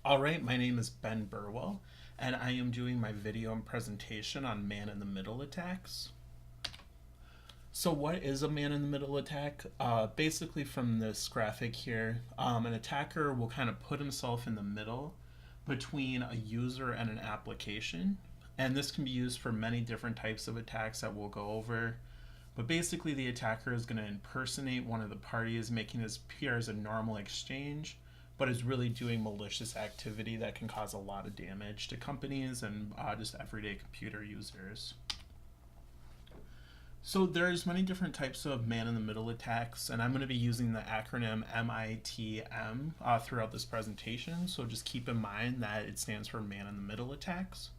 All right, my name is Ben Burwell, and I am doing my video and presentation on man-in-the-middle attacks. So what is a man-in-the-middle attack? Basically from this graphic here, an attacker will kind of put himself in the middle between a user and an application. And this can be used for many different types of attacks that we'll go over. But basically the attacker is going to impersonate one of the parties, making this appear as a normal exchange, but is really doing malicious activity that can cause a lot of damage to companies and just everyday computer users. So there's many different types of man-in-the-middle attacks, and I'm going to be using the acronym MITM throughout this presentation, so just keep in mind that it stands for man-in-the-middle attacks.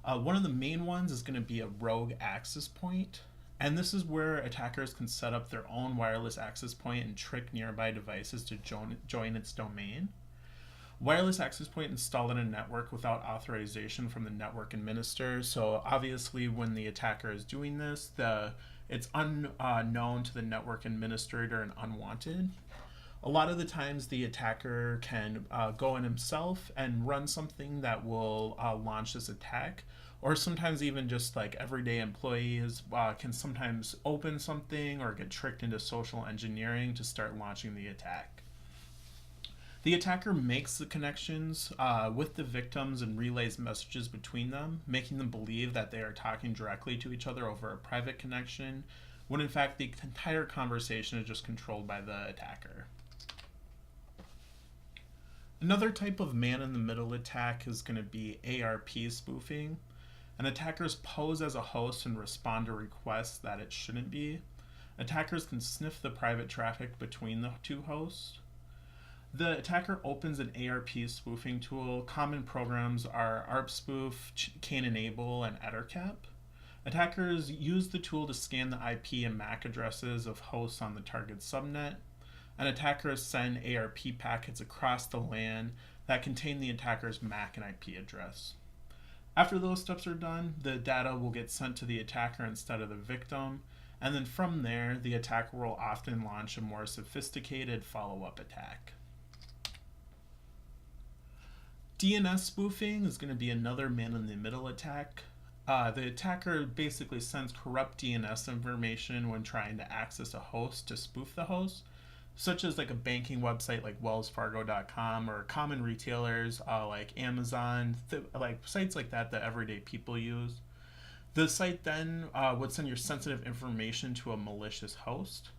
One of the main ones is going to be a rogue access point, and this is where attackers can set up their own wireless access point and trick nearby devices to join its domain. Wireless access point installed in a network without authorization from the network administrator. So obviously when the attacker is doing this, it's unknown to the network administrator and unwanted. A lot of the times the attacker can go in himself and run something that will launch this attack, or sometimes even just like everyday employees can sometimes open something or get tricked into social engineering to start launching the attack. The attacker makes the connections with the victims and relays messages between them, making them believe that they are talking directly to each other over a private connection, when in fact the entire conversation is just controlled by the attacker. Another type of man-in-the-middle attack is going to be ARP spoofing. And attackers pose as a host and respond to requests that it shouldn't be. Attackers can sniff the private traffic between the two hosts. The attacker opens an ARP spoofing tool. Common programs are ARPspoof, Canenable, and Ettercap. Attackers use the tool to scan the IP and MAC addresses of hosts on the target subnet, and attackers send ARP packets across the LAN that contain the attacker's MAC and IP address. After those steps are done, the data will get sent to the attacker instead of the victim, and then from there, the attacker will often launch a more sophisticated follow-up attack. DNS spoofing is going to be another man-in-the-middle attack. The attacker basically sends corrupt DNS information when trying to access a host to spoof the host, such as like a banking website like wellsfargo.com or common retailers like Amazon, like sites like that everyday people use. The site then would send your sensitive information to a malicious host.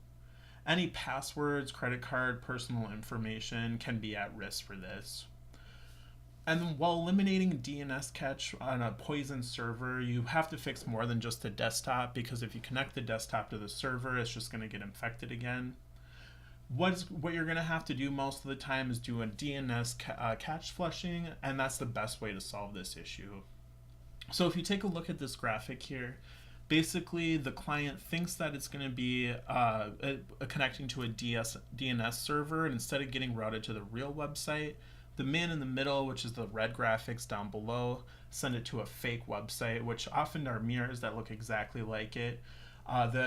Any passwords, credit card, personal information can be at risk for this. And while eliminating DNS cache on a poison server, you have to fix more than just the desktop, because if you connect the desktop to the server, it's just going to get infected again. What you're going to have to do most of the time is do a DNS cache flushing, and that's the best way to solve this issue. So if you take a look at this graphic here, basically the client thinks that it's going to be connecting to a DNS server, and instead of getting routed to the real website, the man in the middle, which is the red graphics down below, send it to a fake website, which often are mirrors that look exactly like it.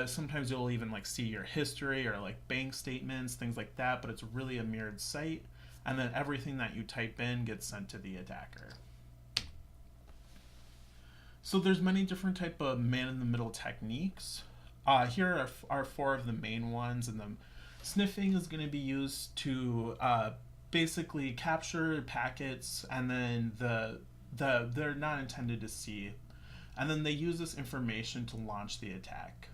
Sometimes you'll even like see your history or like bank statements, things like that, but it's really a mirrored site, and then everything that you type in gets sent to the attacker. So there's many different type of man-in-the-middle techniques. Here are four of the main ones, and the sniffing is going to be used to basically capture packets, and then they're not intended to see, and then they use this information to launch the attack.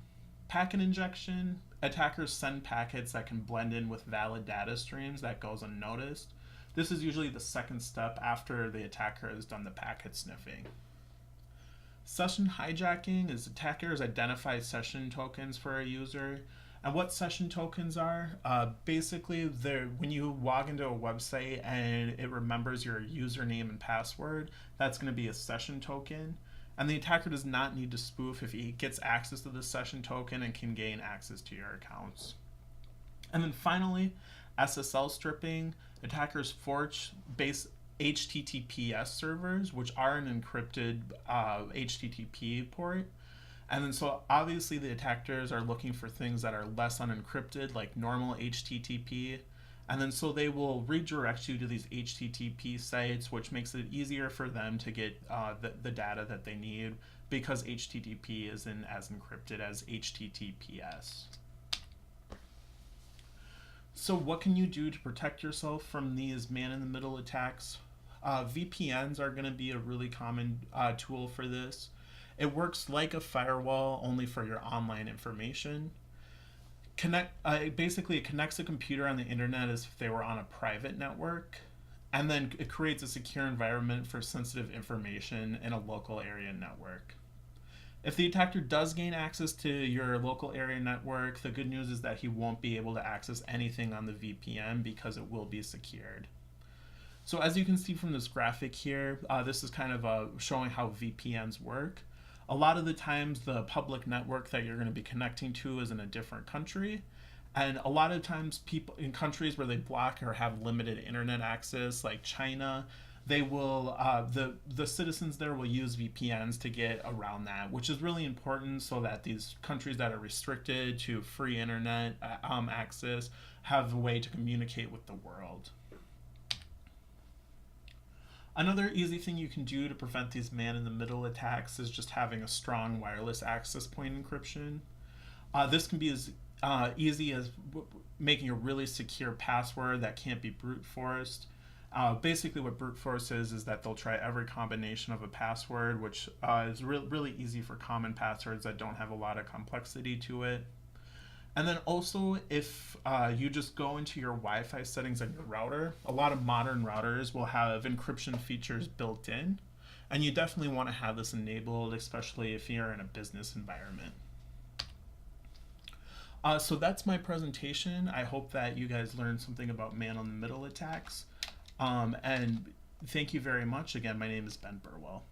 Packet injection: attackers send packets that can blend in with valid data streams that goes unnoticed. This is usually the second step after the attacker has done the packet sniffing. Session hijacking is attackers identify session tokens for a user. And what session tokens are, basically when you log into a website and it remembers your username and password, that's going to be a session token. And the attacker does not need to spoof if he gets access to the session token and can gain access to your accounts. And then finally, SSL stripping. Attackers forge base HTTPS servers, which are an encrypted HTTP port. And then so obviously the attackers are looking for things that are less unencrypted, like normal HTTP. And then so they will redirect you to these HTTP sites, which makes it easier for them to get the data that they need because HTTP isn't as encrypted as HTTPS. So what can you do to protect yourself from these man-in-the-middle attacks? VPNs are going to be a really common tool for this. It works like a firewall, only for your online information. Basically, it connects a computer on the internet as if they were on a private network, and then it creates a secure environment for sensitive information in a local area network. If the attacker does gain access to your local area network, the good news is that he won't be able to access anything on the VPN because it will be secured. So as you can see from this graphic here, this is kind of showing how VPNs work. A lot of the times the public network that you're going to be connecting to is in a different country. And a lot of times people in countries where they block or have limited internet access, like China, they will the citizens there will use VPNs to get around that, which is really important so that these countries that are restricted to free internet access have a way to communicate with the world. Another easy thing you can do to prevent these man-in-the-middle attacks is just having a strong wireless access point encryption. This can be as easy as making a really secure password that can't be brute forced. Basically what brute force is that they'll try every combination of a password, which is really easy for common passwords that don't have a lot of complexity to it. And then also, if you just go into your Wi-Fi settings on your router, a lot of modern routers will have encryption features built in, and you definitely want to have this enabled, especially if you're in a business environment. So that's my presentation. I hope that you guys learned something about man-in-the-middle attacks. And thank you very much. Again, my name is Ben Burwell.